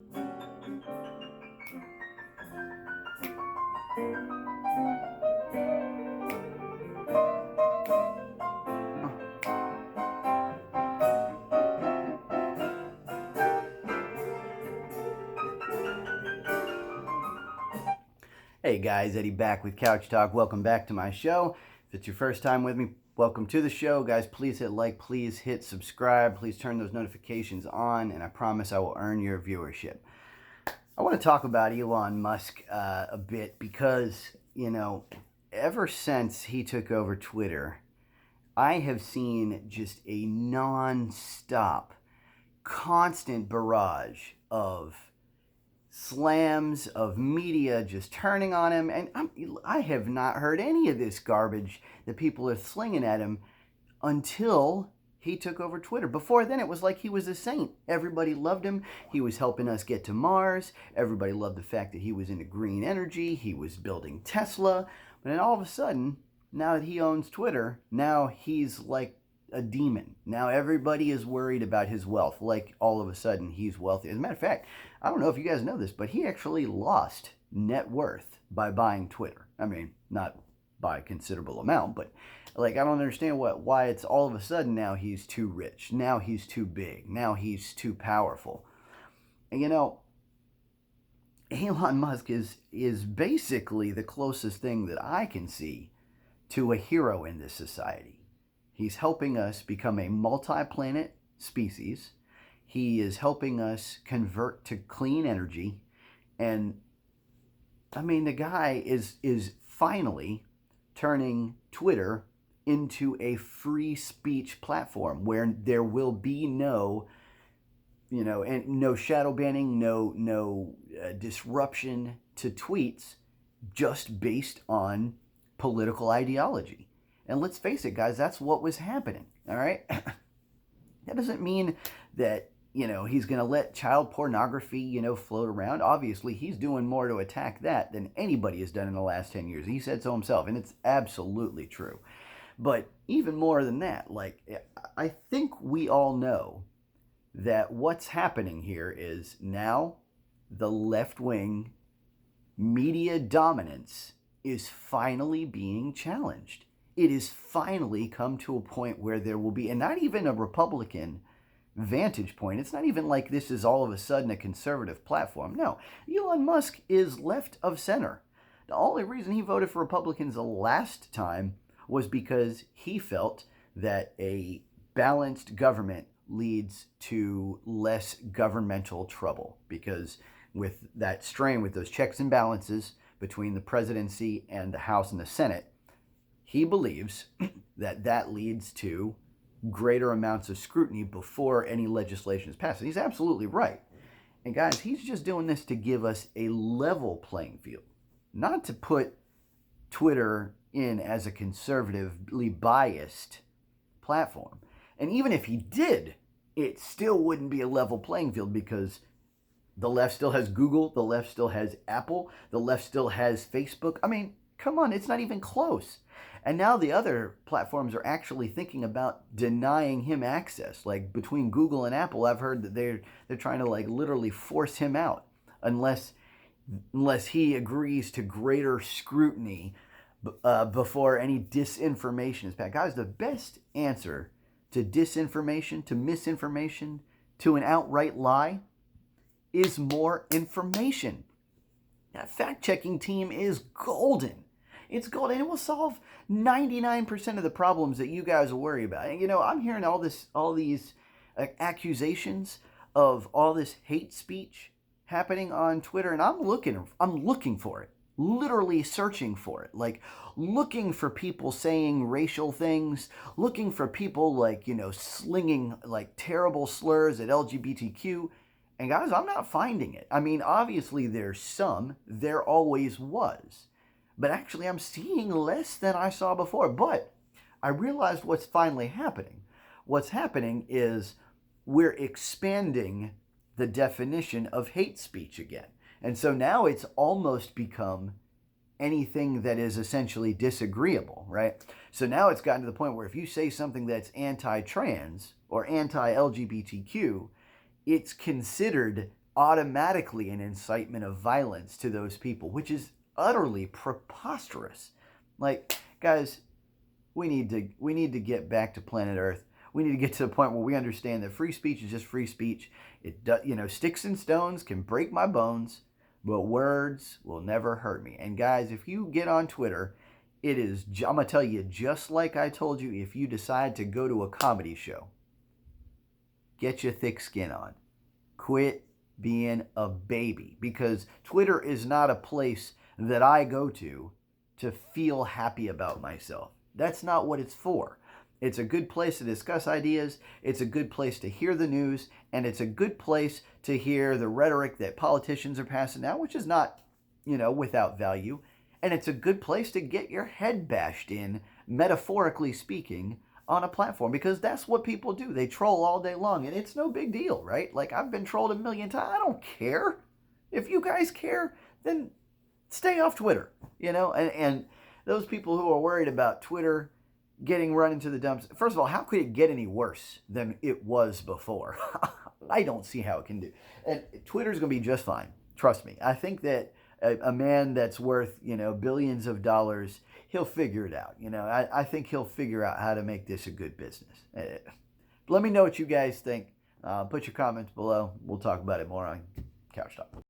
Hey guys, Eddie back with Couch Talk. Welcome back to my show. If it's your first time with me, welcome to the show. Guys, please hit like, please hit subscribe, please turn those notifications on, and I promise I will earn your viewership. I want to talk about Elon Musk a bit because, ever since he took over Twitter, I have seen just a non-stop, constant barrage of slams of media just turning on him, and I have not heard any of this garbage that people are slinging at him until he took over Twitter. Before then, it was like he was a saint. Everybody loved him. He was helping us get to Mars. Everybody loved the fact that he was into green energy. He was building Tesla. But then all of a sudden, now that he owns Twitter, now he's like a demon. Now everybody is worried about his wealth, like all of a sudden he's wealthy. As a matter of fact, I don't know if you guys know this, but he actually lost net worth by buying Twitter. I mean, not by a considerable amount, but I don't understand why it's all of a sudden now he's too rich, now he's too big, now he's too powerful. And Elon Musk is basically the closest thing that I can see to a hero in this society. He's helping us become a multi-planet species. He is helping us convert to clean energy. And I mean, the guy is finally turning Twitter into a free speech platform where there will be no shadow banning, no disruption to tweets just based on political ideology. And let's face it, guys, that's what was happening, all right? That doesn't mean that, he's going to let child pornography, float around. Obviously, he's doing more to attack that than anybody has done in the last 10 years. He said so himself, and it's absolutely true. But even more than that, I think we all know that what's happening here is now the left-wing media dominance is finally being challenged. It has finally come to a point where there will be, and not even a Republican vantage point. It's not even like this is all of a sudden a conservative platform. No, Elon Musk is left of center. The only reason he voted for Republicans the last time was because he felt that a balanced government leads to less governmental trouble, because with that strain, with those checks and balances between the presidency and the House and the Senate, he believes that leads to greater amounts of scrutiny before any legislation is passed. And he's absolutely right. And guys, he's just doing this to give us a level playing field, not to put Twitter in as a conservatively biased platform. And even if he did, it still wouldn't be a level playing field, because the left still has Google, the left still has Apple, the left still has Facebook. I mean, come on, it's not even close. And now the other platforms are actually thinking about denying him access. Like between Google and Apple, I've heard that they're trying to literally force him out unless he agrees to greater scrutiny before any disinformation is passed. Guys, the best answer to disinformation, to misinformation, to an outright lie is more information. That fact-checking team is golden. It's golden. It will solve 99% of the problems that you guys will worry about. And, I'm hearing all these accusations of all this hate speech happening on Twitter, and I'm looking for it. Literally searching for it. Looking for people saying racial things, looking for people slinging terrible slurs at LGBTQ. And guys, I'm not finding it. I mean, obviously there's some. There always was. But actually, I'm seeing less than I saw before. But I realized what's finally happening. What's happening is we're expanding the definition of hate speech again. And so now it's almost become anything that is essentially disagreeable, right? So now it's gotten to the point where if you say something that's anti-trans or anti-LGBTQ, it's considered automatically an incitement of violence to those people, which is utterly preposterous. Like, guys, we need to get back to planet Earth. We need to get to the point where we understand that free speech is just free speech. It does, sticks and stones can break my bones, but words will never hurt me. And guys, if you get on Twitter, I'm gonna tell you, just like I told you, if you decide to go to a comedy show, get your thick skin on. Quit being a baby, because Twitter is not a place that I go to feel happy about myself. That's not what it's for. It's a good place to discuss ideas. It's a good place to hear the news. And it's a good place to hear the rhetoric that politicians are passing out, which is not, without value. And it's a good place to get your head bashed in, metaphorically speaking, on a platform, because that's what people do. They troll all day long, and it's no big deal, right? Like, I've been trolled a million times. I don't care. If you guys care, then stay off Twitter, and those people who are worried about Twitter getting run into the dumps. First of all, how could it get any worse than it was before? I don't see how it can do. And Twitter's going to be just fine. Trust me. I think that a man that's worth, billions of dollars, he'll figure it out. I think he'll figure out how to make this a good business. Let me know what you guys think. Put your comments below. We'll talk about it more on Couch Talk.